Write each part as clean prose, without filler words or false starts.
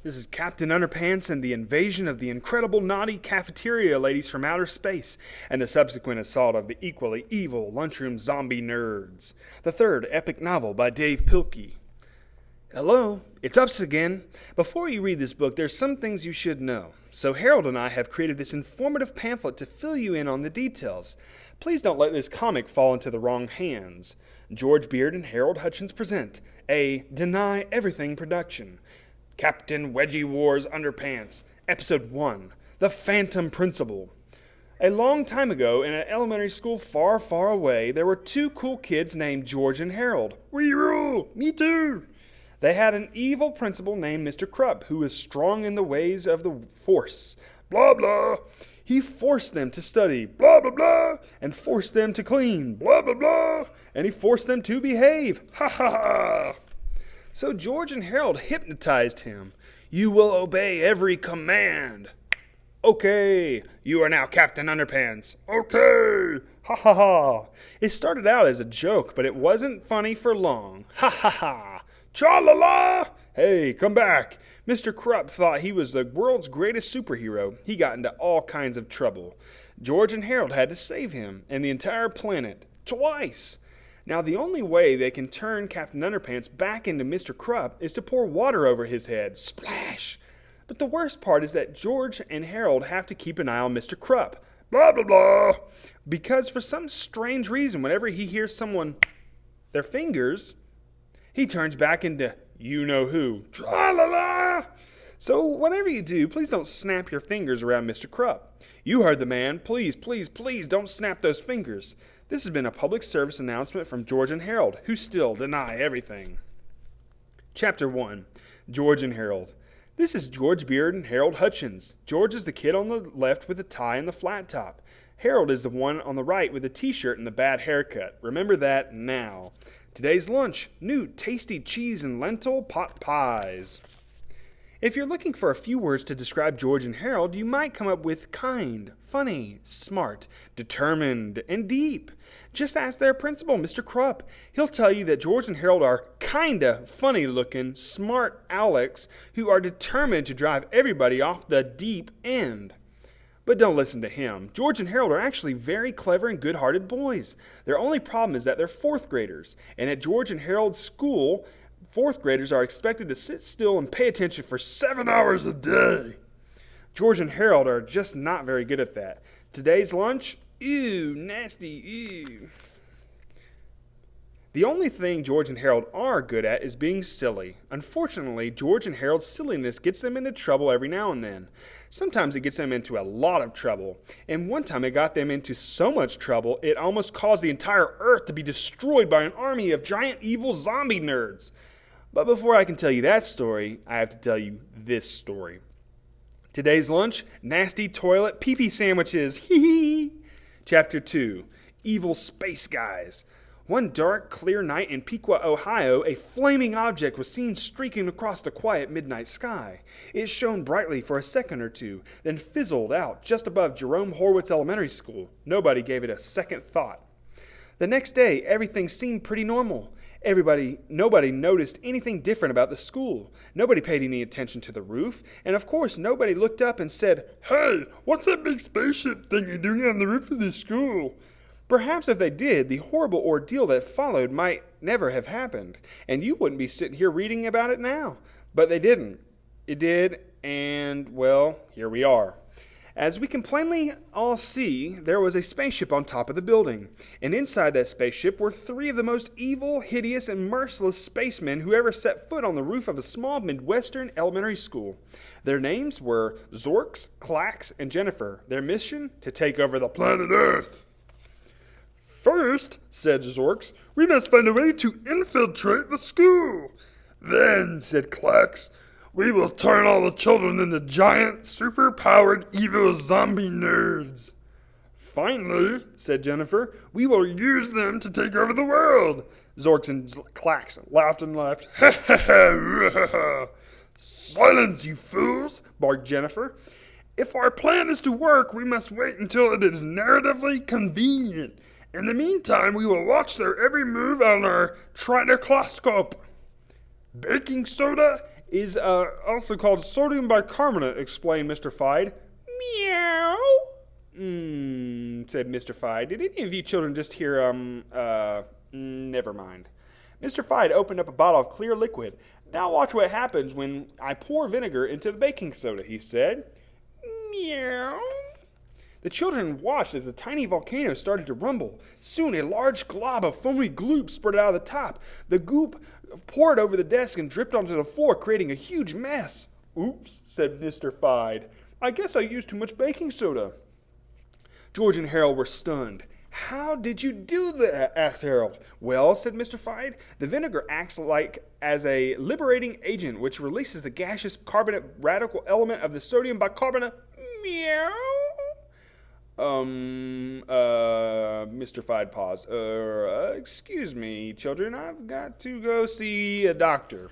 This is Captain Underpants and the invasion of the Incredibly Naughty Cafeteria Ladies from outer space, and the subsequent assault of the equally evil lunchroom zombie nerds. The third epic novel by Dav Pilkey. Hello, it's us again. Before you read this book, there's some things you should know. So Harold and I have created this informative pamphlet to fill you in on the details. Please don't let this comic fall into the wrong hands. George Beard and Harold Hutchins present a Deny Everything production. Captain Wedgie War's Underpants, Episode 1, The Phantom Principal. A long time ago, in an elementary school far, far away, there were two cool kids named George and Harold. We rule! Me too! They had an evil principal named Mr. Krupp, who was strong in the ways of the Force. Blah, blah. He forced them to study, blah, blah, blah, and forced them to clean, blah, blah, blah, and he forced them to behave, ha, ha, ha. So George and Harold hypnotized him. You will obey every command. Okay, you are now Captain Underpants. Okay, ha, ha, ha. It started out as a joke, but it wasn't funny for long. Ha, ha, ha. Cha-la-la! Hey, come back. Mr. Krupp thought he was the world's greatest superhero. He got into all kinds of trouble. George and Harold had to save him and the entire planet. Twice. Now, the only way they can turn Captain Underpants back into Mr. Krupp is to pour water over his head. Splash! But the worst part is that George and Harold have to keep an eye on Mr. Krupp. Blah, blah, blah. Because for some strange reason, whenever he hears their fingers, he turns back into you-know-who. Tra-la-la! So whatever you do, please don't snap your fingers around Mr. Krupp. You heard the man. Please, please, please don't snap those fingers. This has been a public service announcement from George and Harold, who still deny everything. Chapter 1. George and Harold. This is George Beard and Harold Hutchins. George is the kid on the left with the tie and the flat top. Harold is the one on the right with the t-shirt and the bad haircut. Remember that now. Today's lunch, new tasty cheese and lentil pot pies. If you're looking for a few words to describe George and Harold, you might come up with kind, funny, smart, determined, and deep. Just ask their principal, Mr. Krupp. He'll tell you that George and Harold are kinda funny-looking, smart Alex who are determined to drive everybody off the deep end. But don't listen to him. George and Harold are actually very clever and good-hearted boys. Their only problem is that they're fourth graders, and at George and Harold's school, fourth graders are expected to sit still and pay attention for 7 hours a day. George and Harold are just not very good at that. Today's lunch? Ew, nasty, ew. The only thing George and Harold are good at is being silly. Unfortunately, George and Harold's silliness gets them into trouble every now and then. Sometimes it gets them into a lot of trouble. And one time it got them into so much trouble, it almost caused the entire Earth to be destroyed by an army of giant evil zombie nerds. But before I can tell you that story, I have to tell you this story. Today's lunch, nasty toilet pee-pee sandwiches. Hee hee. Chapter 2, Evil Space Guys. One dark, clear night in Pequot, Ohio, a flaming object was seen streaking across the quiet midnight sky. It shone brightly for a second or two, then fizzled out just above Jerome Horwitz Elementary School. Nobody gave it a second thought. The next day, everything seemed pretty normal. Nobody noticed anything different about the school. Nobody paid any attention to the roof, and of course, nobody looked up and said, "Hey, what's that big spaceship thingy doing on the roof of this school?" Perhaps if they did, the horrible ordeal that followed might never have happened, and you wouldn't be sitting here reading about it now. But they didn't. It did, and, well, here we are. As we can plainly all see, there was a spaceship on top of the building, and inside that spaceship were 3 of the most evil, hideous, and merciless spacemen who ever set foot on the roof of a small Midwestern elementary school. Their names were Zorks, Clax, and Jennifer. Their mission? To take over the planet Earth. "First," said Zorks, "we must find a way to infiltrate the school. Then," said Clax, "we will turn all the children into giant, super-powered, evil zombie nerds. Finally," said Jennifer, "we will use them to take over the world." Zorks and Clax laughed and laughed. "Ha ha ha! Silence, you fools!" barked Jennifer. "If our plan is to work, we must wait until it is narratively convenient. In the meantime, we will watch their every move on our trinacloscope. Baking soda is also called sodium bicarbonate, explained Mr. Fide. Meow. Said Mr. Fide. Did any of you children just hear, never mind. Mr. Fide opened up a bottle of clear liquid. Now watch what happens when I pour vinegar into the baking soda, he said. Meow. The children watched as the tiny volcano started to rumble. Soon a large glob of foamy gloop spurted out of the top. The goop poured over the desk and dripped onto the floor, creating a huge mess. Oops, said Mr. Fide. I guess I used too much baking soda. George and Harold were stunned. How did you do that? Asked Harold. Well, said Mr. Fide, the vinegar acts as a liberating agent which releases the gaseous carbonate radical element of the sodium bicarbonate. Meow. Mr. Fide paused. Excuse me, children, I've got to go see a doctor.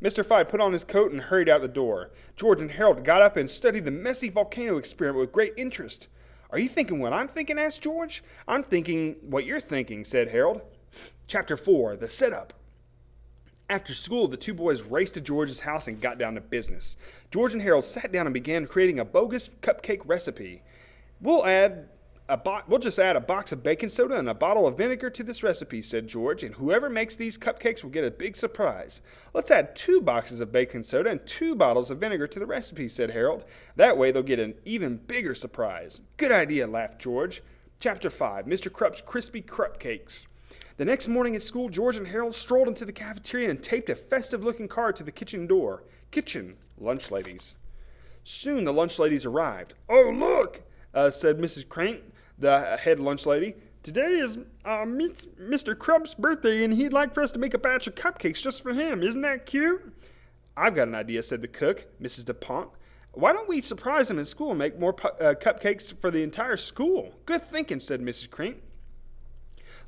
Mr. Fide put on his coat and hurried out the door. George and Harold got up and studied the messy volcano experiment with great interest. Are you thinking what I'm thinking? Asked George. I'm thinking what you're thinking, said Harold. Chapter 4, The Setup. After school, the two boys raced to George's house and got down to business. George and Harold sat down and began creating a bogus cupcake recipe. We'll just add a box of baking soda and a bottle of vinegar to this recipe, said George, and whoever makes these cupcakes will get a big surprise. Let's add 2 boxes of baking soda and 2 bottles of vinegar to the recipe, said Harold. That way they'll get an even bigger surprise. Good idea, laughed George. Chapter 5, Mr. Krupp's Crispy Cupcakes. The next morning at school, George and Harold strolled into the cafeteria and taped a festive-looking card to the kitchen door. Kitchen, lunch ladies. Soon the lunch ladies arrived. Oh, look, said Mrs. Crank, the head lunch lady. Today is Mr. Krupp's birthday, and he'd like for us to make a batch of cupcakes just for him. Isn't that cute? I've got an idea, said the cook, Mrs. DuPont. Why don't we surprise him in school and make more cupcakes for the entire school? Good thinking, said Mrs. Crank.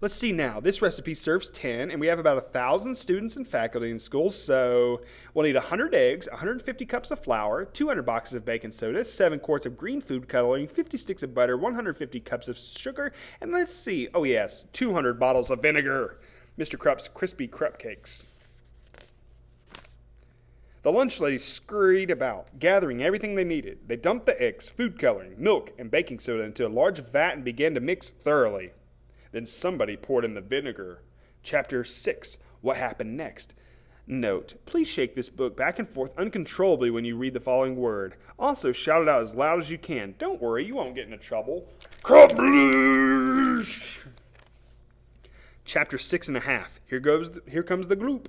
Let's see now. This recipe serves 10, and we have about 1,000 students and faculty in school, so we'll need 100 eggs, 150 cups of flour, 200 boxes of baking soda, 7 quarts of green food coloring, 50 sticks of butter, 150 cups of sugar, and let's see, 200 bottles of vinegar. Mr. Krupp's Crispy Cupcakes. The lunch ladies scurried about, gathering everything they needed. They dumped the eggs, food coloring, milk, and baking soda into a large vat and began to mix thoroughly. Then somebody poured in the vinegar. Chapter 6, What Happened Next. Note, please shake this book back and forth uncontrollably when you read the following word. Also, shout it out as loud as you can. Don't worry, you won't get into trouble. Kablish! Chapter 6.5. Here comes the gloop.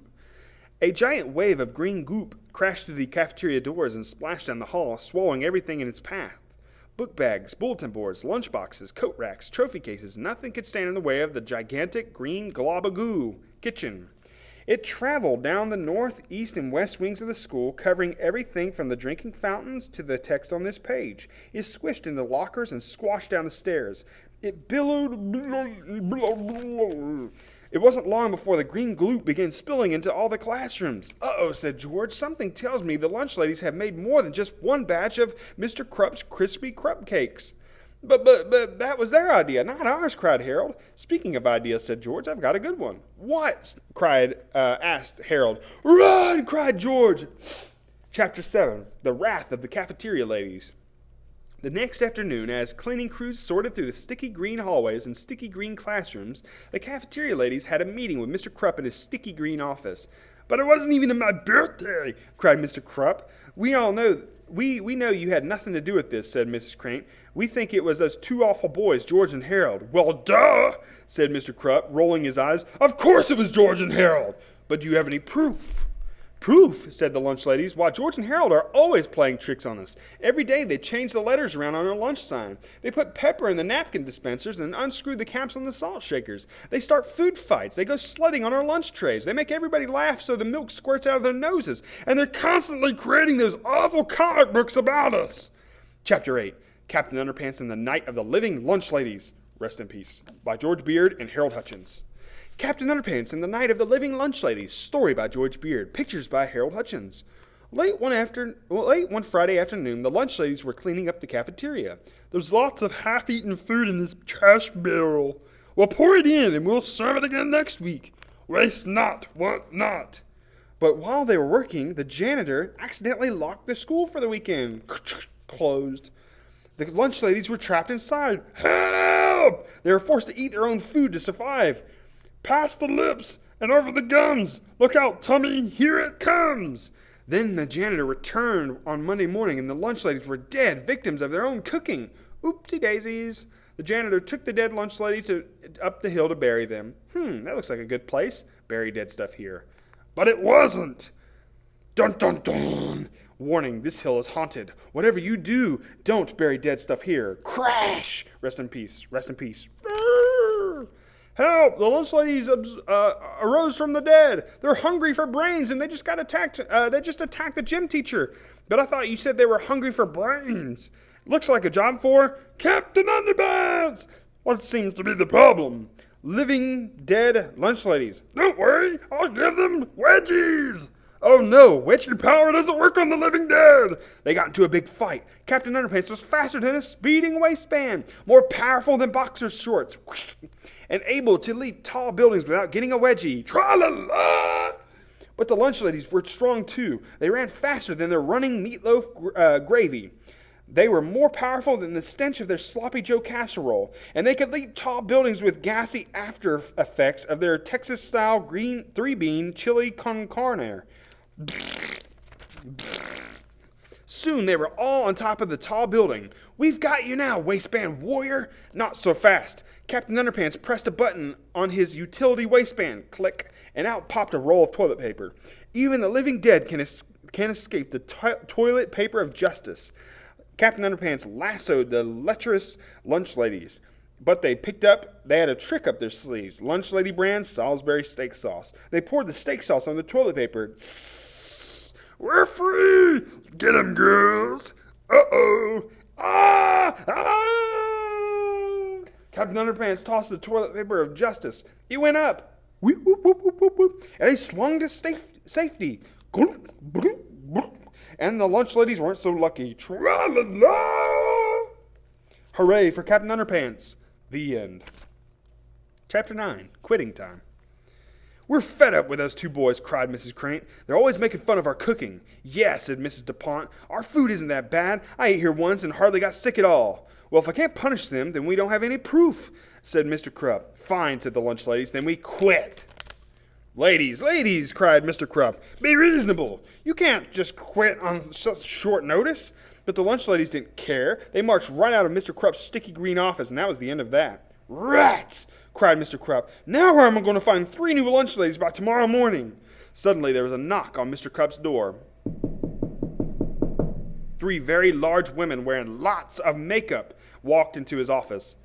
A giant wave of green goop crashed through the cafeteria doors and splashed down the hall, swallowing everything in its path. Book bags, bulletin boards, lunch boxes, coat racks, trophy cases, nothing could stand in the way of the gigantic green glob of goo kitchen. It traveled down the north, east, and west wings of the school, covering everything from the drinking fountains to the text on this page. It swished into lockers and squashed down the stairs. It billowed. It wasn't long before the green gloop began spilling into all the classrooms. Uh-oh, said George. Something tells me the lunch ladies have made more than just one batch of Mr. Krupp's Crispy Cupcakes. But that was their idea, not ours, cried Harold. Speaking of ideas, said George, I've got a good one. What? Asked Harold. Run, cried George. Chapter 7, The Wrath of the Cafeteria Ladies. The next afternoon, as cleaning crews sorted through the sticky green hallways and sticky green classrooms, the cafeteria ladies had a meeting with Mr. Krupp in his sticky green office. But it wasn't even my birthday, cried Mr. Krupp. We all know we know you had nothing to do with this, said Mrs. Crank. We think it was those 2 awful boys, George and Harold. Well, duh, said Mr. Krupp, rolling his eyes. Of course it was George and Harold. But do you have any proof? Proof, said the lunch ladies. Why, George and Harold are always playing tricks on us. Every day they change the letters around on our lunch sign. They put pepper in the napkin dispensers and unscrew the caps on the salt shakers. They start food fights. They go sledding on our lunch trays. They make everybody laugh so the milk squirts out of their noses. And they're constantly creating those awful comic books about us. Chapter 8, Captain Underpants and the Night of the Living Lunch Ladies. Rest in peace. By George Beard and Harold Hutchins. Captain Underpants and the Night of the Living Lunch Ladies. Story by George Beard. Pictures by Harold Hutchins. Late one Friday afternoon, the lunch ladies were cleaning up the cafeteria. There's lots of half-eaten food in this trash barrel. Well, pour it in, and we'll serve it again next week. Waste not, want not. But while they were working, the janitor accidentally locked the school for the weekend. Closed. The lunch ladies were trapped inside. Help! They were forced to eat their own food to survive. Past the lips and over the gums. Look out, tummy, here it comes. Then the janitor returned on Monday morning, and the lunch ladies were dead, victims of their own cooking. Oopsie daisies. The janitor took the dead lunch ladies up the hill to bury them. That looks like a good place. Bury dead stuff here. But it wasn't. Dun dun dun. Warning, this hill is haunted. Whatever you do, don't bury dead stuff here. Crash! Rest in peace. Rest in peace. Help! The lunch ladies arose from the dead. They're hungry for brains, and they just got attacked. They just attacked the gym teacher. But I thought you said they were hungry for brains. Looks like a job for Captain Underpants. What seems to be the problem? Living dead lunch ladies. Don't worry, I'll give them wedgies. Oh no, wedgie power doesn't work on the living dead. They got into a big fight. Captain Underpants was faster than a speeding waistband, more powerful than boxer shorts, and able to leap tall buildings without getting a wedgie. Tra-la-la! But the lunch ladies were strong too. They ran faster than their running meatloaf gravy. They were more powerful than the stench of their sloppy Joe casserole, and they could leap tall buildings with gassy after effects of their Texas-style green 3-bean chili con carne. Soon they were all on top of the tall building. We've got you now, waistband warrior. Not so fast. Captain Underpants pressed a button on his utility waistband. Click, and out popped a roll of toilet paper. Even the living dead can't escape the toilet paper of justice. Captain Underpants lassoed the lecherous lunch ladies, but they had a trick up their sleeves. Lunch lady brand Salisbury steak sauce. They poured the steak sauce on the toilet paper. Tss, we're free! Get 'em, girls! Uh-oh! Ah! Ah! Captain Underpants tossed the toilet paper of justice. It went up. Whoop, whoop, whoop, whoop, whoop, whoop. And he swung to safety. And the lunch ladies weren't so lucky. Tra-la-la! Hooray for Captain Underpants. The end. Chapter 9. Quitting Time. We're fed up with those two boys, cried Mrs. Crane. They're always making fun of our cooking. Yeah, said Mrs. DuPont. Our food isn't that bad. I ate here once and hardly got sick at all. Well, if I can't punish them, then we don't have any proof, said Mr. Krupp. Fine, said the lunch ladies. Then we quit. Ladies, cried Mr. Krupp, be reasonable. You can't just quit on such short notice. But the lunch ladies didn't care. They marched right out of Mr. Krupp's sticky green office, and that was the end of that. Rats! Cried Mr. Krupp. Now where am I going to find 3 new lunch ladies by tomorrow morning? Suddenly there was a knock on Mr. Krupp's door. 3 very large women wearing lots of makeup walked into his office.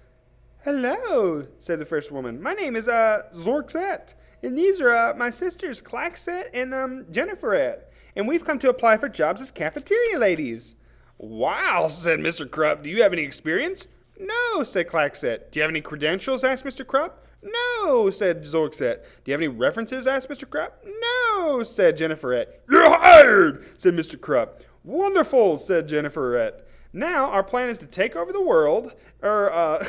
Hello, said the first woman. My name is Zorksette. And these are my sisters, Claxette and Jenniferette. And we've come to apply for jobs as cafeteria ladies. Wow, said Mr. Krupp. Do you have any experience? No, said Claxette. Do you have any credentials? Asked Mr. Krupp. No, said Zorksette. Do you have any references? Asked Mr. Krupp. No, said Jenniferette. You're hired, said Mr. Krupp. Wonderful, said Jenniferette. Now our plan is to take over the world, our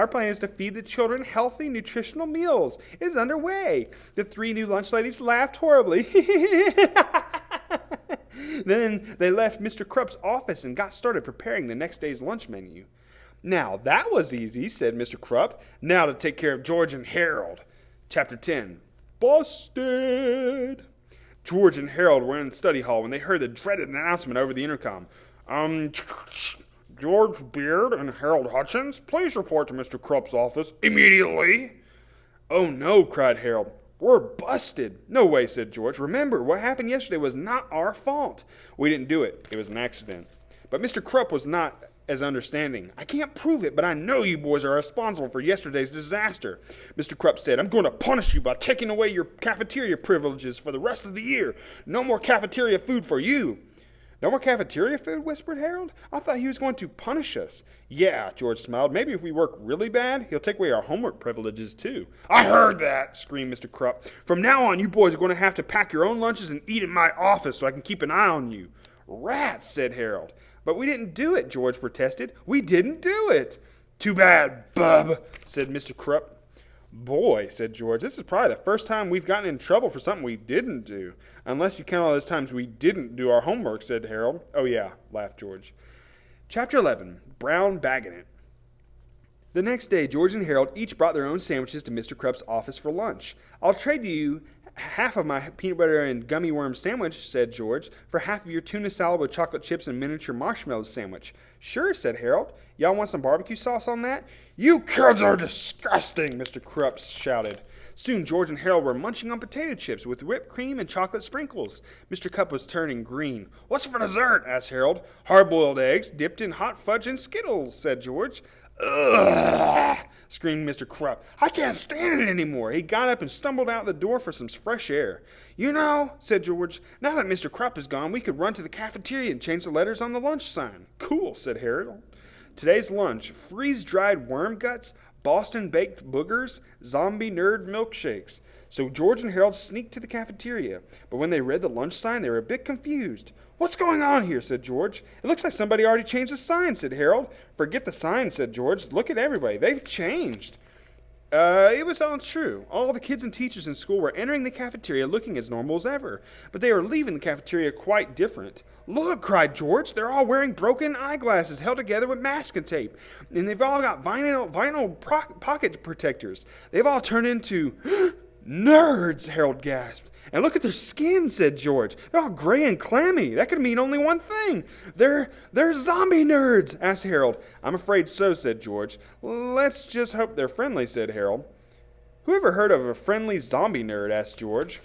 plan is to feed the children healthy, nutritional meals. It is underway. The 3 new lunch ladies laughed horribly. Then they left Mr. Krupp's office and got started preparing the next day's lunch menu. Now that was easy, said Mr. Krupp. Now to take care of George and Harold. Chapter 10. Busted! George and Harold were in the study hall when they heard the dreaded announcement over the intercom. George Beard and Harold Hutchins, please report to Mr. Krupp's office immediately. Oh no, cried Harold. We're busted. No way, said George. Remember, what happened yesterday was not our fault. We didn't do it. It was an accident. But Mr. Krupp was not as understanding. I can't prove it, but I know you boys are responsible for yesterday's disaster. Mr. Krupp said, I'm going to punish you by taking away your cafeteria privileges for the rest of the year. No more cafeteria food for you. No more cafeteria food, whispered Harold. I thought he was going to punish us. Yeah, George smiled. Maybe if we work really bad, he'll take away our homework privileges too. I heard that, screamed Mr. Krupp. From now on, you boys are going to have to pack your own lunches and eat in my office so I can keep an eye on you. Rats, said Harold. But we didn't do it, George protested. We didn't do it. Too bad, bub, said Mr. Krupp. Boy, said George, this is probably the first time we've gotten in trouble for something we didn't do. Unless you count all those times we didn't do our homework, said Harold. Oh yeah, laughed George. Chapter 11, Brown Bagging It. The next day, George and Harold each brought their own sandwiches to Mr. Krupp's office for lunch. I'll trade you half of my peanut butter and gummy worm sandwich, said George, for half of your tuna salad with chocolate chips and miniature marshmallow sandwich. Sure, said Harold. Y'all want some barbecue sauce on that? You kids are disgusting, Mr. Krupp shouted. Soon George and Harold were munching on potato chips with whipped cream and chocolate sprinkles. Mr. Krupp was turning green. What's for dessert? Asked Harold. Hard-boiled eggs dipped in hot fudge and Skittles, said George. Ugh! Screamed Mr. Krupp. I can't stand it anymore. He got up and stumbled out the door for some fresh air. You know, said George, now that Mr. Krupp is gone, we could run to the cafeteria and change the letters on the lunch sign. Cool, said Harold. Today's lunch, freeze-dried worm guts, Boston-baked boogers, zombie nerd milkshakes. So George and Harold sneaked to the cafeteria, but when they read the lunch sign, they were a bit confused. What's going on here? Said George. It looks like somebody already changed the sign, said Harold. Forget the sign, said George. Look at everybody. They've changed. It was all true. All the kids and teachers in school were entering the cafeteria looking as normal as ever, but they were leaving the cafeteria quite different. Look, cried George. They're all wearing broken eyeglasses held together with masking tape, and they've all got vinyl pocket protectors. They've all turned into nerds, Harold gasped. And look at their skin, said George. They're all gray and clammy. That could mean only one thing. They're zombie nerds, asked Harold. I'm afraid so, said George. Let's just hope they're friendly, said Harold. Who ever heard of a friendly zombie nerd, asked George.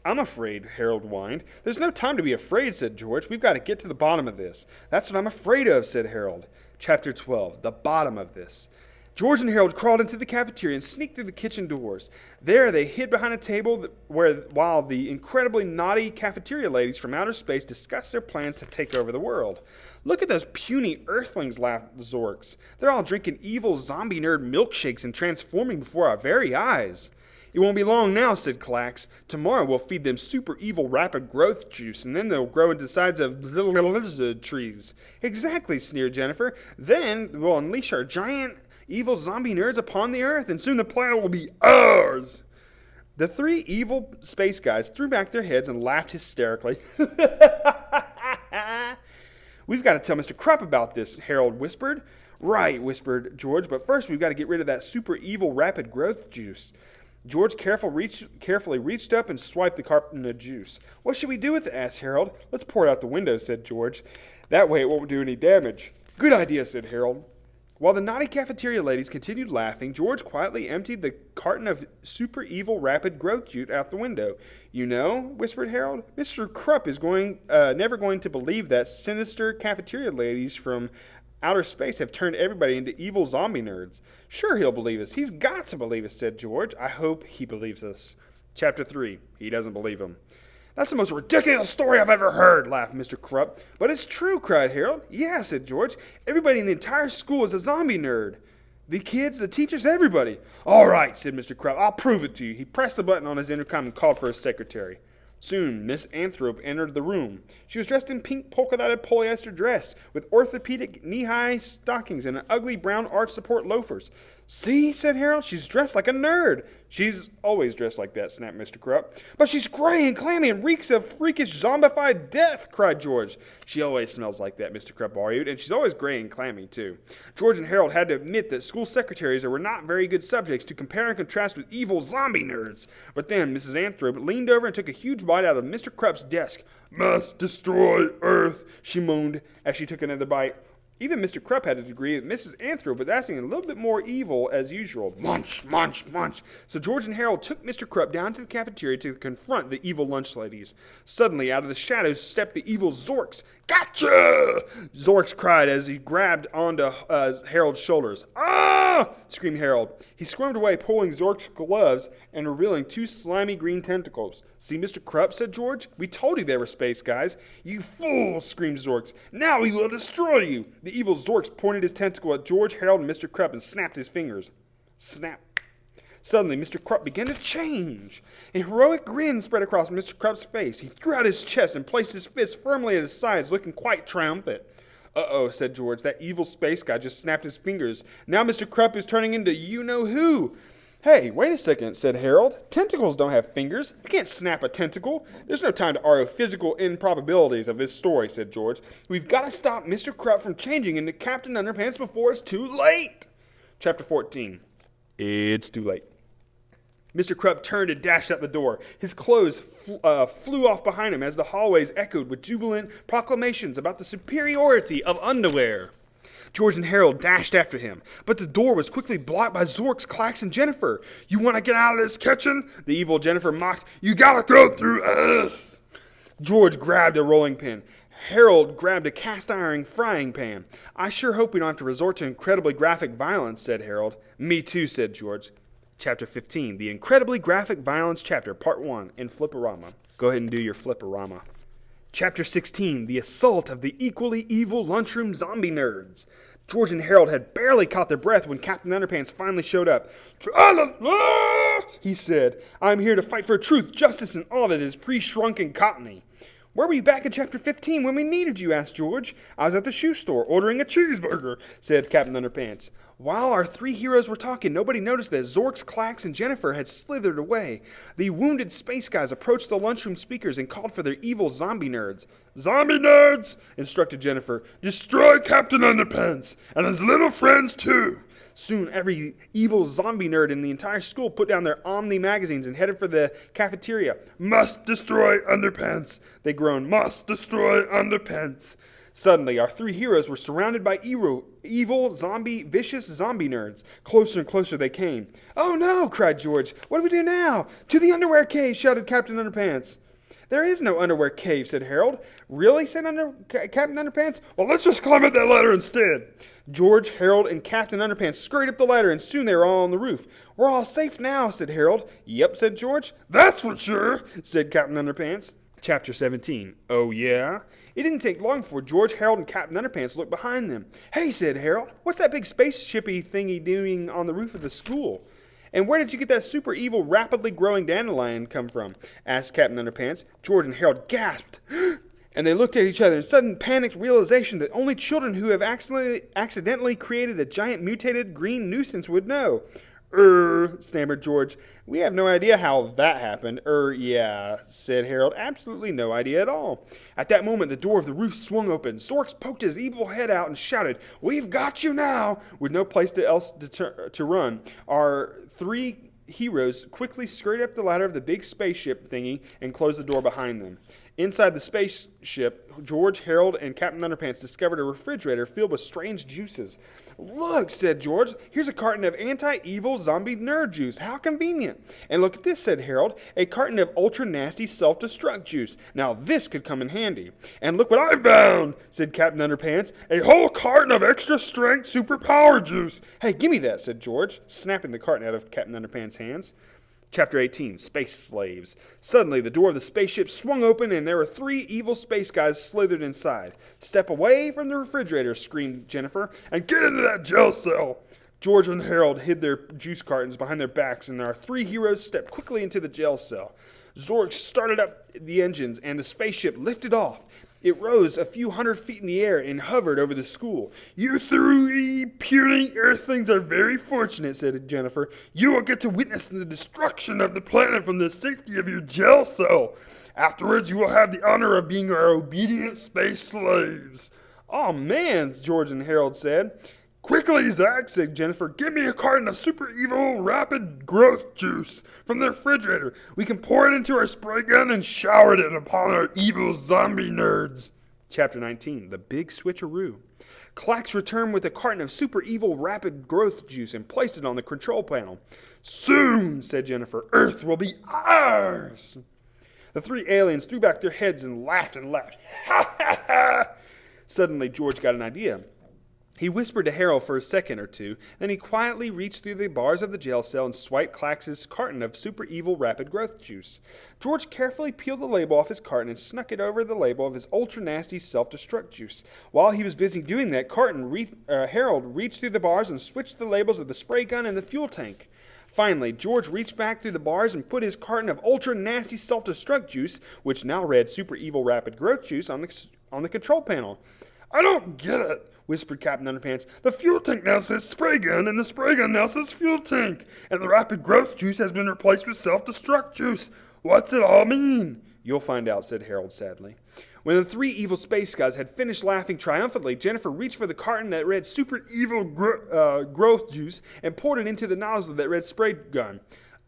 I'm afraid, Harold whined. There's no time to be afraid, said George. We've got to get to the bottom of this. That's what I'm afraid of, said Harold. Chapter 12, The Bottom of This. George and Harold crawled into the cafeteria and sneaked through the kitchen doors. There they hid behind a table while the incredibly naughty cafeteria ladies from outer space discussed their plans to take over the world. Look at those puny earthlings, laughed Zorks. They're all drinking evil zombie nerd milkshakes and transforming before our very eyes. It won't be long now, said Clax. Tomorrow we'll feed them super evil rapid growth juice, and then they'll grow into the size of lizard trees. Exactly, sneered Jennifer. Then we'll unleash our giant evil zombie nerds upon the earth, and soon the planet will be ours. The three evil space guys threw back their heads and laughed hysterically. We've got to tell Mr. Krupp about this, Harold whispered. Right, whispered George, but first we've got to get rid of that super evil rapid growth juice. George carefully reached up and swiped the carton of juice. What should we do with it? Asked Harold. Let's pour it out the window, said George. That way it won't do any damage. Good idea, said Harold. While the naughty cafeteria ladies continued laughing, George quietly emptied the carton of super evil rapid growth juice out the window. You know, whispered Harold, Mr. Krupp is never going to believe that sinister cafeteria ladies from outer space have turned everybody into evil zombie nerds. Sure, he'll believe us. He's got to believe us, said George. I hope he believes us. Chapter 3. He doesn't believe him. That's the most ridiculous story I've ever heard, laughed Mr. Krupp. But it's true, cried Harold. Yeah, said George. Everybody in the entire school is a zombie nerd. The kids, the teachers, everybody. All right, said Mr. Krupp. I'll prove it to you. He pressed the button on his intercom and called for his secretary. Soon, Miss Anthrop entered the room. She was dressed in pink polka-dotted polyester dress with orthopedic knee-high stockings and ugly brown arch support loafers. See, said Harold, she's dressed like a nerd. She's always dressed like that, snapped Mr. Krupp. But she's gray and clammy and reeks of freakish zombified death, cried George. She always smells like that, Mr. Krupp argued, and she's always gray and clammy, too. George and Harold had to admit that school secretaries were not very good subjects to compare and contrast with evil zombie nerds. But then Mrs. Anthrop leaned over and took a huge bite out of Mr. Krupp's desk. Must destroy Earth, she moaned as she took another bite. Even Mr. Krupp had to agree that Mrs. Anthrop was acting a little bit more evil as usual. Munch, munch, munch. So George and Harold took Mr. Krupp down to the cafeteria to confront the evil lunch ladies. Suddenly, out of the shadows stepped the evil Zorks. Gotcha! Zorks cried as he grabbed onto Harold's shoulders. Ah! Screamed Harold. He squirmed away, pulling Zork's gloves and revealing two slimy green tentacles. See, Mr. Krupp, said George. We told you they were space guys. You fool! Screamed Zorks. Now we will destroy you! The evil Zorks pointed his tentacle at George, Harold, and Mr. Krupp and snapped his fingers. Snap. Suddenly, Mr. Krupp began to change. A heroic grin spread across Mr. Krupp's face. He threw out his chest and placed his fists firmly at his sides, looking quite triumphant. Uh-oh, said George. That evil space guy just snapped his fingers. Now Mr. Krupp is turning into you-know-who. Hey, wait a second, said Harold. Tentacles don't have fingers. You can't snap a tentacle. There's no time to argue physical improbabilities of this story, said George. We've got to stop Mr. Krupp from changing into Captain Underpants before it's too late. Chapter 14. It's too late. Mr. Krupp turned and dashed out the door. His clothes flew off behind him as the hallways echoed with jubilant proclamations about the superiority of underwear. George and Harold dashed after him, but the door was quickly blocked by Zorks, Clax, and Jennifer. You want to get out of this kitchen? The evil Jennifer mocked. You gotta go through us. George grabbed a rolling pin. Harold grabbed a cast-iron frying pan. I sure hope we don't have to resort to incredibly graphic violence, said Harold. Me too, said George. Chapter 15, the Incredibly Graphic Violence Chapter, Part 1, in Flipperama. Go ahead and do your Flipperama. Chapter 16, the Assault of the Equally Evil Lunchroom Zombie Nerds. George and Harold had barely caught their breath when Captain Underpants finally showed up. He said, I'm here to fight for truth, justice, and all that is pre-shrunken cottony. Where were you back in Chapter 15 when we needed you, asked George. I was at the shoe store ordering a cheeseburger, said Captain Underpants. While our three heroes were talking, nobody noticed that Zorks, Clax, and Jennifer had slithered away. The wounded space guys approached the lunchroom speakers and called for their evil zombie nerds. Zombie nerds, instructed Jennifer. Destroy Captain Underpants, and his little friends too. Soon, every evil zombie nerd in the entire school put down their Omni magazines and headed for the cafeteria. Must destroy Underpants, they groaned. Must destroy Underpants. Suddenly, our three heroes were surrounded by evil, vicious zombie nerds. Closer and closer they came. Oh no, cried George. What do we do now? To the underwear cave, shouted Captain Underpants. There is no underwear cave, said Harold. Really, said Captain Underpants? Well, let's just climb up that ladder instead. George, Harold, and Captain Underpants scurried up the ladder, and soon they were all on the roof. We're all safe now, said Harold. Yep, said George. That's for sure, said Captain Underpants. Chapter 17. Oh, yeah? It didn't take long before George, Harold, and Captain Underpants looked behind them. Hey, said Harold, what's that big spaceshipy thingy doing on the roof of the school? And where did you get that super evil, rapidly growing dandelion come from? Asked Captain Underpants. George and Harold gasped. And they looked at each other in sudden panicked realization that only children who have accidentally created a giant mutated green nuisance would know. Stammered George. We have no idea how that happened. Yeah, said Harold. Absolutely no idea at all. At that moment, the door of the roof swung open. Zorks poked his evil head out and shouted, We've got you now! With no place else to run, our three heroes quickly scurried up the ladder of the big spaceship thingy and closed the door behind them. Inside the spaceship, George, Harold, and Captain Underpants discovered a refrigerator filled with strange juices. Look, said George, here's a carton of anti-evil zombie nerd juice. How convenient. And look at this, said Harold, a carton of ultra-nasty self-destruct juice. Now this could come in handy. And look what I found, said Captain Underpants, a whole carton of extra-strength superpower juice. Hey, give me that, said George, snapping the carton out of Captain Underpants' hands. Chapter 18, Space Slaves. Suddenly, the door of the spaceship swung open, and there were three evil space guys slithered inside. Step away from the refrigerator, screamed Jennifer, and get into that jail cell. George and Harold hid their juice cartons behind their backs, and our three heroes stepped quickly into the jail cell. Zork started up the engines, and the spaceship lifted off. It rose a few hundred feet in the air and hovered over the school. You three puny earthlings are very fortunate, said Jennifer. You will get to witness the destruction of the planet from the safety of your jail cell. Afterwards, you will have the honor of being our obedient space slaves. Oh, man, George and Harold said. Quickly, Zach, said Jennifer, give me a carton of super evil rapid growth juice from the refrigerator. We can pour it into our spray gun and shower it upon our evil zombie nerds. Chapter 19, The Big Switcheroo. Clax returned with a carton of super evil rapid growth juice and placed it on the control panel. Soon, said Jennifer, Earth will be ours. The three aliens threw back their heads and laughed and laughed. Ha ha ha! Suddenly, George got an idea. He whispered to Harold for a second or two, then he quietly reached through the bars of the jail cell and swiped Clax's carton of super evil rapid growth juice. George carefully peeled the label off his carton and snuck it over the label of his ultra-nasty self-destruct juice. While he was busy doing that, Harold reached through the bars and switched the labels of the spray gun and the fuel tank. Finally, George reached back through the bars and put his carton of ultra-nasty self-destruct juice, which now read super evil rapid growth juice, on the control panel. I don't get it. whispered Captain Underpants. The fuel tank now says spray gun, and the spray gun now says fuel tank. And the rapid growth juice has been replaced with self-destruct juice. What's it all mean? You'll find out, said Harold sadly. When the three evil space guys had finished laughing triumphantly, Jennifer reached for the carton that read super evil growth juice and poured it into the nozzle that read spray gun.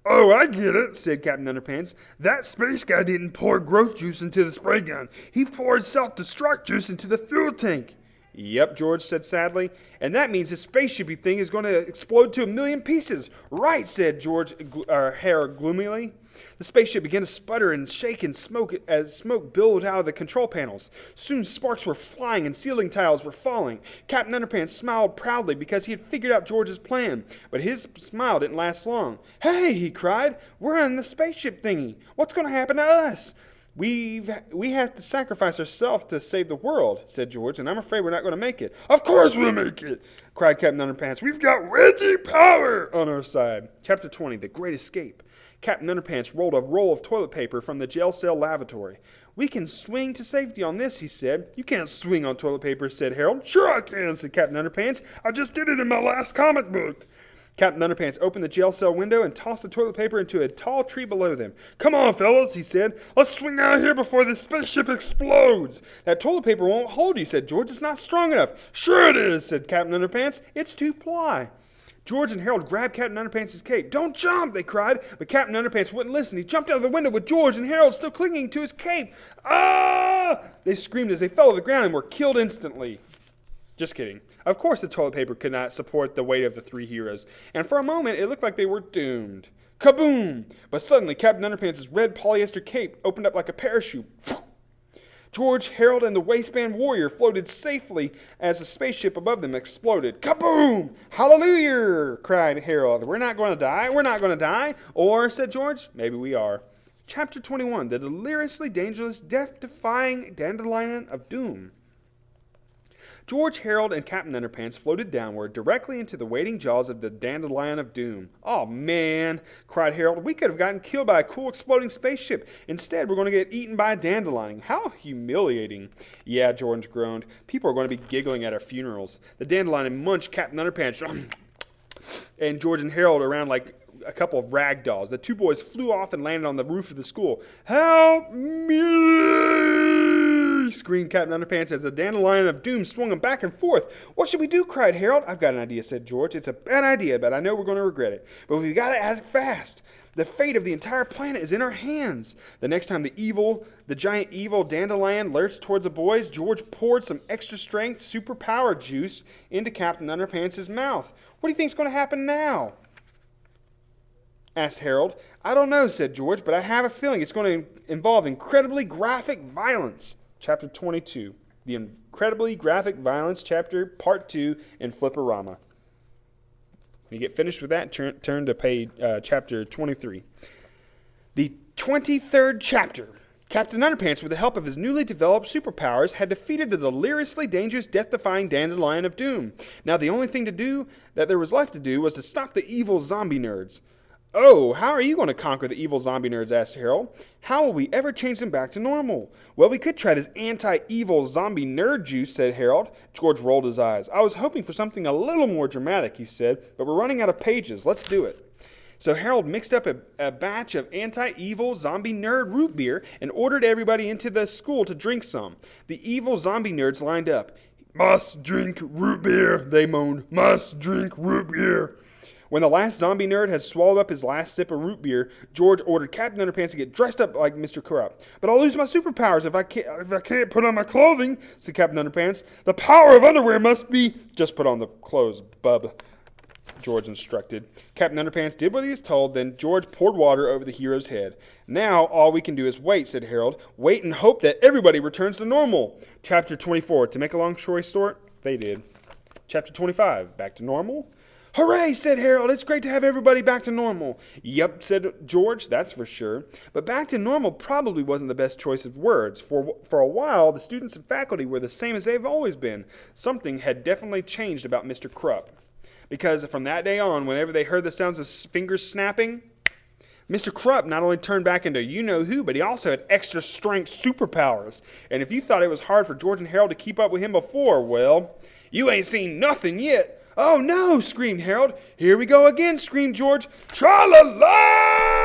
Oh, I get it, said Captain Underpants. That space guy didn't pour growth juice into the spray gun. He poured self-destruct juice into the fuel tank. Yep, George said sadly. And that means this spaceshipy thing is going to explode to 1,000,000 pieces. Right, said Harold gloomily. The spaceship began to sputter and shake and smoke as smoke billowed out of the control panels. Soon sparks were flying and ceiling tiles were falling. Captain Underpants smiled proudly because he had figured out George's plan. But his smile didn't last long. Hey, he cried, we're in the spaceship thingy. What's going to happen to us? We have to sacrifice ourselves to save the world, said George, and I'm afraid we're not going to make it. Of course we'll make it, cried Captain Underpants. We've got Reggie power on our side. Chapter 20, The Great Escape. Captain Underpants rolled a roll of toilet paper from the jail cell lavatory. We can swing to safety on this, he said. You can't swing on toilet paper, said Harold. Sure I can, said Captain Underpants. I just did it in my last comic book. Captain Underpants opened the jail cell window and tossed the toilet paper into a tall tree below them. Come on, fellas, he said. Let's swing out here before this spaceship explodes. That toilet paper won't hold you, said George. It's not strong enough. Sure it is, said Captain Underpants. It's 2-ply. George and Harold grabbed Captain Underpants' cape. Don't jump, they cried. But Captain Underpants wouldn't listen. He jumped out of the window with George and Harold still clinging to his cape. Ah! They screamed as they fell to the ground and were killed instantly. Just kidding. Of course the toilet paper could not support the weight of the three heroes, and for a moment it looked like they were doomed. Kaboom! But suddenly Captain Underpants' red polyester cape opened up like a parachute. George, Harold, and the waistband warrior floated safely as the spaceship above them exploded. Kaboom! Hallelujah! Cried Harold. We're not going to die. We're not going to die. Or, said George, maybe we are. Chapter 21, The Deliriously Dangerous, Death-Defying Dandelion of Doom. George, Harold, and Captain Underpants floated downward directly into the waiting jaws of the Dandelion of Doom. Oh, man, cried Harold. We could have gotten killed by a cool exploding spaceship. Instead, we're going to get eaten by a dandelion. How humiliating. Yeah, George groaned. People are going to be giggling at our funerals. The dandelion munched Captain Underpants and George and Harold around like a couple of rag dolls. The two boys flew off and landed on the roof of the school. Help me! Screamed Captain Underpants as the Dandelion of Doom swung them back and forth. What should we do? Cried Harold. I've got an idea, said George. It's a bad idea, but I know we're going to regret it. But we've got to act fast. The fate of the entire planet is in our hands. The next time the giant evil dandelion lurched towards the boys, George poured some extra strength superpower juice into Captain Underpants' mouth. What do you think is going to happen now? Asked Harold. I don't know, said George, but I have a feeling it's going to involve incredibly graphic violence. Chapter 22, The Incredibly Graphic Violence, Part 2 in Flipperama. When you get finished with that, turn to Chapter 23. The 23rd chapter. Captain Underpants, with the help of his newly developed superpowers, had defeated the deliriously dangerous, death-defying Dandelion of Doom. Now the only thing that there was left to do was to stop the evil zombie nerds. Oh, how are you going to conquer the evil zombie nerds? Asked Harold. How will we ever change them back to normal? Well, we could try this anti-evil zombie nerd juice, said Harold. George rolled his eyes. I was hoping for something a little more dramatic, he said, but we're running out of pages. Let's do it. So Harold mixed up a batch of anti-evil zombie nerd root beer and ordered everybody into the school to drink some. The evil zombie nerds lined up. Must drink root beer, they moaned. Must drink root beer. When the last zombie nerd had swallowed up his last sip of root beer, George ordered Captain Underpants to get dressed up like Mr. Corrupt. But I'll lose my superpowers if I can't put on my clothing, said Captain Underpants. The power of underwear must be... Just put on the clothes, bub, George instructed. Captain Underpants did what he was told, then George poured water over the hero's head. Now all we can do is wait, said Harold. Wait and hope that everybody returns to normal. Chapter 24. To make a long story short, they did. Chapter 25. Back to normal? Hooray, said Harold. It's great to have everybody back to normal. Yep, said George, that's for sure. But back to normal probably wasn't the best choice of words. For a while, the students and faculty were the same as they've always been. Something had definitely changed about Mr. Krupp. Because from that day on, whenever they heard the sounds of fingers snapping, Mr. Krupp not only turned back into you-know-who, but he also had extra strength superpowers. And if you thought it was hard for George and Harold to keep up with him before, well, you ain't seen nothing yet. Oh no, screamed Harold. Here we go again, screamed George. Tra-la-la!